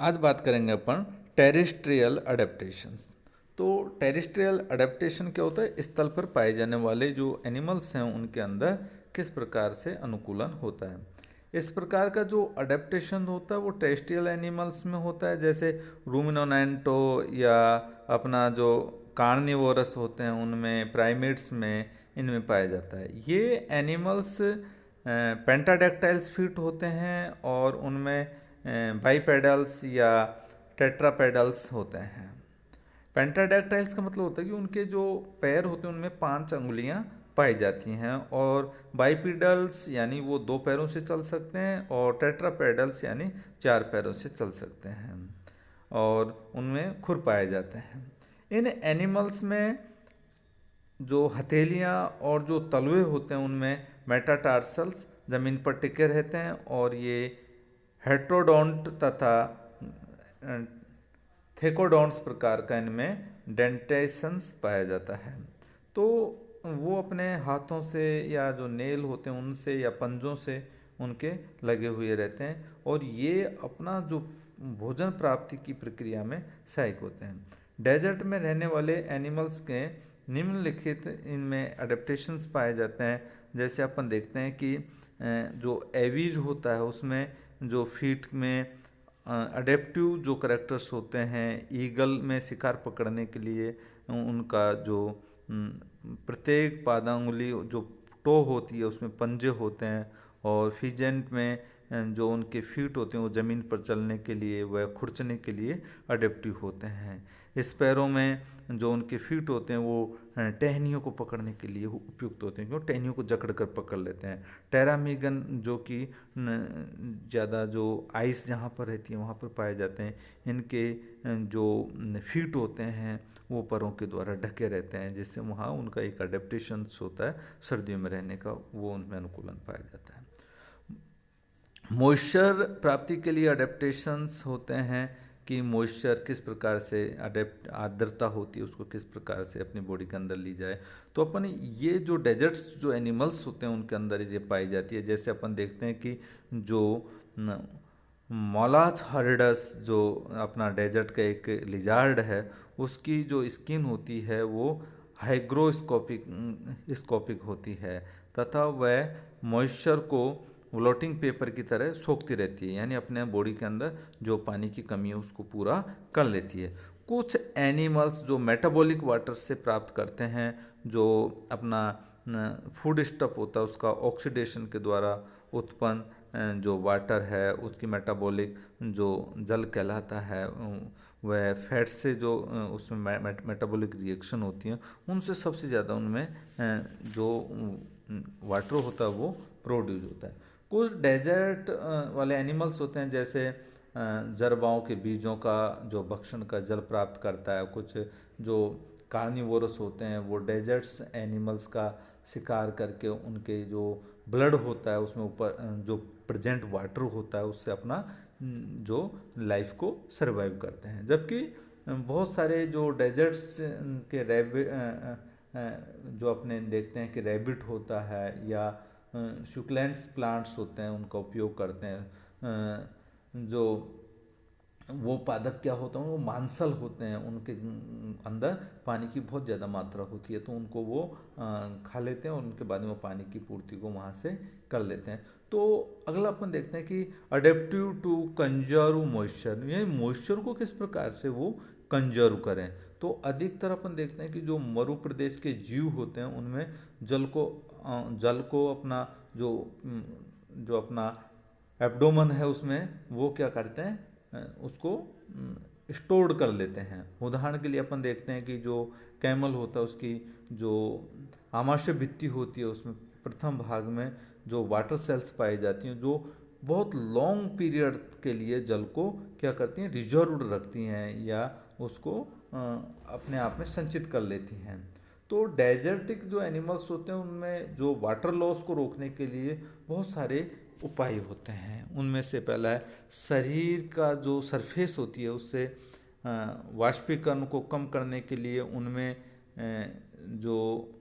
आज बात करेंगे अपन टेरेस्ट्रियल अडेप्टेशंस। तो टेरेस्ट्रियल अडेप्टेशन क्या होता है? स्थल पर पाए जाने वाले जो एनिमल्स हैं उनके अंदर किस प्रकार से अनुकूलन होता है। इस प्रकार का जो अडेप्टेशन होता है वो टेरेस्ट्रियल एनिमल्स में होता है, जैसे रूमिनोनेंटो या अपना जो कार्निवोरस होते हैं उनमें, प्राइमेट्स में, इनमें पाया जाता है। ये एनिमल्स पेंटाडेक्टाइल्स फीट होते हैं और उनमें बाईपेडल्स या टेट्रापेडल्स होते हैं। पेंटाडेक्टाइल्स का मतलब होता है कि उनके जो पैर होते हैं उनमें 5 अंगुलियां पाई जाती हैं, और बाईपेडल्स यानी वो 2 पैरों से चल सकते हैं, और टेट्रापेडल्स यानी 4 पैरों से चल सकते हैं, और उनमें खुर पाए जाते हैं। इन एनिमल्स में जो हथेलियाँ और जो तलवे होते हैं उनमें मेटाटार्सल्स ज़मीन पर टिके रहते हैं, और ये हेट्रोडोंट तथा थेकोडोंट्स प्रकार का इनमें डेंटेशंस पाया जाता है। तो वो अपने हाथों से या जो नेल होते हैं उनसे या पंजों से उनके लगे हुए रहते हैं, और ये अपना जो भोजन प्राप्ति की प्रक्रिया में सहायक होते हैं। डेजर्ट में रहने वाले एनिमल्स के निम्नलिखित इनमें अडेप्टेशंस पाए जाते हैं। जैसे अपन देखते हैं कि जो एवीज होता है उसमें जो फीट में अडेप्टिव जो करेक्टर्स होते हैं, ईगल में शिकार पकड़ने के लिए उनका जो प्रत्येक पादांगुली जो टो होती है उसमें पंजे होते हैं, और फिजेंट में जो उनके फीट होते हैं वो ज़मीन पर चलने के लिए व खुरचने के लिए अडेप्टिव होते हैं। स्पैरो में जो उनके फीट होते हैं वो टहनियों को पकड़ने के लिए उपयुक्त होते हैं, क्यों टहनियों को जकड़ कर पकड़ लेते हैं। टेरामीगन जो कि ज़्यादा जो आइस जहाँ पर रहती है वहाँ पर पाए जाते हैं, इनके जो फीट होते हैं वो परों के द्वारा ढके रहते हैं, जिससे वहाँ उनका एक अडेप्टेशंस होता है सर्दियों में रहने का, वो उनमें अनुकूलन पाया जाता है। मॉइस्चर प्राप्ति के लिए अडेप्टेशंस होते हैं कि मॉइस्चर किस प्रकार से आर्द्रता होती है उसको किस प्रकार से अपनी बॉडी के अंदर ली जाए। तो अपन ये जो डेजर्ट्स जो एनिमल्स होते हैं उनके अंदर ये पाई जाती है। जैसे अपन देखते हैं कि जो मोलाच हर्डस जो अपना डेजर्ट का एक लिजार्ड है, उसकी जो स्किन होती है वो हाइग्रोस्कोपिक होती है, तथा वह मॉइस्चर को ब्लोटिंग पेपर की तरह सोखती रहती है, यानी अपने बॉडी के अंदर जो पानी की कमी है उसको पूरा कर लेती है। कुछ एनिमल्स जो मेटाबॉलिक वाटर से प्राप्त करते हैं, जो अपना फूड स्टफ होता है उसका ऑक्सीडेशन के द्वारा उत्पन्न जो वाटर है उसकी मेटाबॉलिक जो जल कहलाता है, वह फैट से जो उसमें मेटाबॉलिक रिएक्शन होती हैं उनसे सबसे ज़्यादा उनमें जो वाटर होता है वो प्रोड्यूस होता है। कुछ डेजर्ट वाले एनिमल्स होते हैं, जैसे जरबाओं के बीजों का जो भक्षण का जल प्राप्त करता है। कुछ जो कार्निवोरस होते हैं वो डेजर्ट्स एनिमल्स का शिकार करके उनके जो ब्लड होता है उसमें ऊपर जो प्रेजेंट वाटर होता है उससे अपना जो लाइफ को सरवाइव करते हैं। जबकि बहुत सारे जो डेजर्ट्स के जो अपने देखते हैं कि रैबिट होता है या सुकुलेंट्स प्लांट्स होते हैं उनका उपयोग करते हैं। जो वो पादप क्या होता है वो मांसल होते हैं, उनके अंदर पानी की बहुत ज़्यादा मात्रा होती है, तो उनको वो खा लेते हैं और उनके बाद में वो पानी की पूर्ति को वहाँ से कर लेते हैं। तो अगला अपन देखते हैं कि अडेप्टिव टू कंजर्व मॉइस्चर, यानी मॉइस्चर को किस प्रकार से वो कंजर्व करें। तो अधिकतर अपन देखते हैं कि जो मरु प्रदेश के जीव होते हैं उनमें जल को अपना जो अपना एब्डोमन है उसमें वो क्या करते हैं, उसको स्टोर्ड कर लेते हैं। उदाहरण के लिए अपन देखते हैं कि जो कैमल होता है उसकी जो आमाशय भित्ति होती है उसमें प्रथम भाग में जो वाटर सेल्स पाई जाती हैं, जो बहुत लॉन्ग पीरियड के लिए जल को क्या करती हैं, रिजर्व रखती हैं या उसको अपने आप में संचित कर लेती हैं। तो डेजर्टिक जो एनिमल्स होते हैं उनमें जो वाटर लॉस को रोकने के लिए बहुत सारे उपाय होते हैं। उनमें से पहला है शरीर का जो सरफेस होती है उससे वाष्पीकरण को कम करने के लिए उनमें जो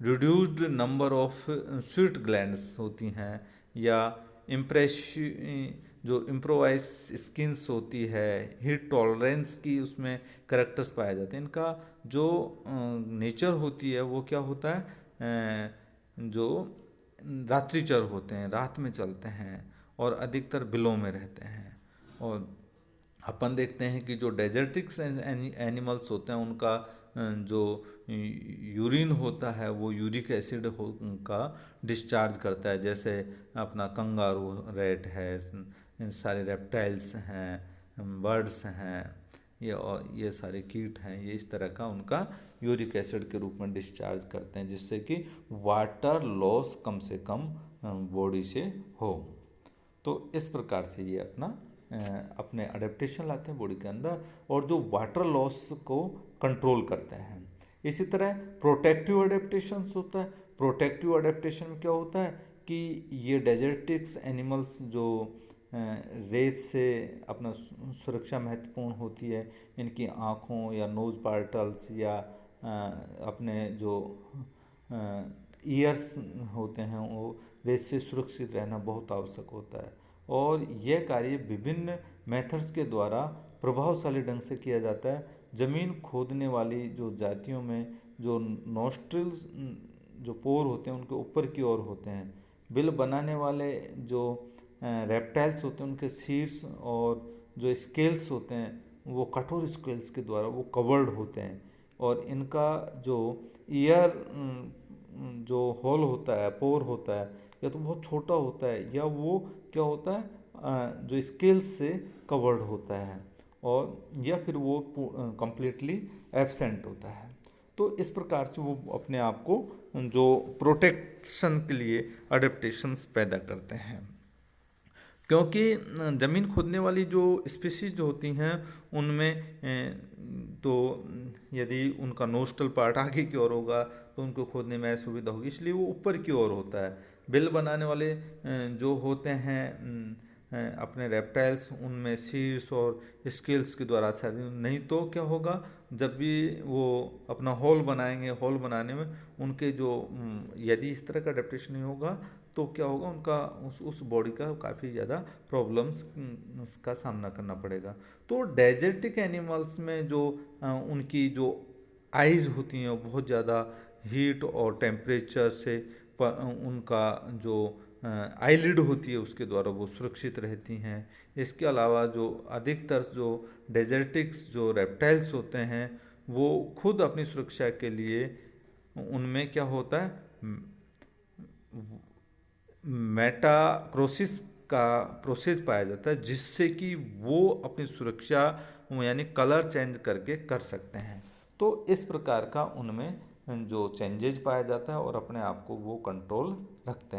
reduced number of sweet glands होती हैं, या जो इम्प्रोवाइज स्किन्स होती है, हीट टॉलरेंस की उसमें करेक्टर्स पाए जाते हैं। इनका जो नेचर होती है वो क्या होता है, जो रात्रिचर होते हैं, रात में चलते हैं और अधिकतर बिलों में रहते हैं। और अपन देखते हैं कि जो डेजर्टिक्स एनिमल्स होते हैं उनका जो यूरिन होता है वो यूरिक एसिड का डिस्चार्ज करता है। जैसे अपना कंगारू रेट है, इन सारे रेप्टाइल्स हैं, बर्ड्स हैं, ये सारे कीट हैं, ये इस तरह का उनका यूरिक एसिड के रूप में डिस्चार्ज करते हैं, जिससे कि वाटर लॉस कम से कम बॉडी से हो। तो इस प्रकार से ये अपने अडेप्टेशन लाते हैं बॉडी के अंदर और जो वाटर लॉस को कंट्रोल करते हैं। इसी तरह प्रोटेक्टिव अडेप्टेशन होता है। प्रोटेक्टिव अडेप्टेशन में क्या होता है कि ये डेजर्टिक्स एनिमल्स जो रेत से अपना सुरक्षा महत्वपूर्ण होती है, इनकी आँखों या नोज पार्टल्स या अपने जो ईयर्स होते हैं वो रेत से सुरक्षित रहना बहुत आवश्यक होता है। और यह कार्य विभिन्न मेथड्स के द्वारा प्रभावशाली ढंग से किया जाता है। ज़मीन खोदने वाली जो जातियों में जो नोस्ट्रिल्स जो पोर होते हैं उनके ऊपर की ओर होते हैं। बिल बनाने वाले जो रेप्टाइल्स होते हैं उनके शीर्ष और जो स्केल्स होते हैं वो कठोर स्केल्स के द्वारा वो कवर्ड होते हैं। और इनका जो ईयर जो होल होता है, पोर होता है, या तो बहुत छोटा होता है या वो क्या होता है जो स्केल्स से कवर्ड होता है, और या फिर वो कंप्लीटली एब्सेंट होता है। तो इस प्रकार से वो अपने आप को जो प्रोटेक्शन के लिए अडेप्टेशंस पैदा करते हैं। क्योंकि ज़मीन खोदने वाली जो स्पीशीज जो होती हैं उनमें तो यदि उनका नोस्टल पार्ट आगे की ओर होगा तो उनको खोदने में सुविधा होगी, इसलिए वो ऊपर की ओर होता है। बिल बनाने वाले जो होते हैं अपने रेप्टाइल्स, उनमें शीर्ष और स्केल्स के द्वारा आच्छादित। नहीं तो क्या होगा, जब भी वो अपना होल बनाएंगे, होल बनाने में उनके जो यदि इस तरह का अडेप्टेशन नहीं होगा तो क्या होगा, उनका उस बॉडी का काफ़ी ज़्यादा प्रॉब्लम्स का सामना करना पड़ेगा। तो डेजर्टिक एनिमल्स में जो उनकी जो आइज़ होती हैं वो बहुत ज़्यादा हीट और टेम्परेचर से उनका जो आईलिड होती है उसके द्वारा वो सुरक्षित रहती हैं। इसके अलावा जो अधिकतर जो डेजर्टिक्स जो रेप्टाइल्स होते हैं वो खुद अपनी सुरक्षा के लिए उनमें क्या होता है, मेटाक्रोसिस का प्रोसेस पाया जाता है, जिससे कि वो अपनी सुरक्षा यानी कलर चेंज करके कर सकते हैं। तो इस प्रकार का उनमें जो चेंजेज पाया जाता है और अपने आप को वो कंट्रोल रखते हैं।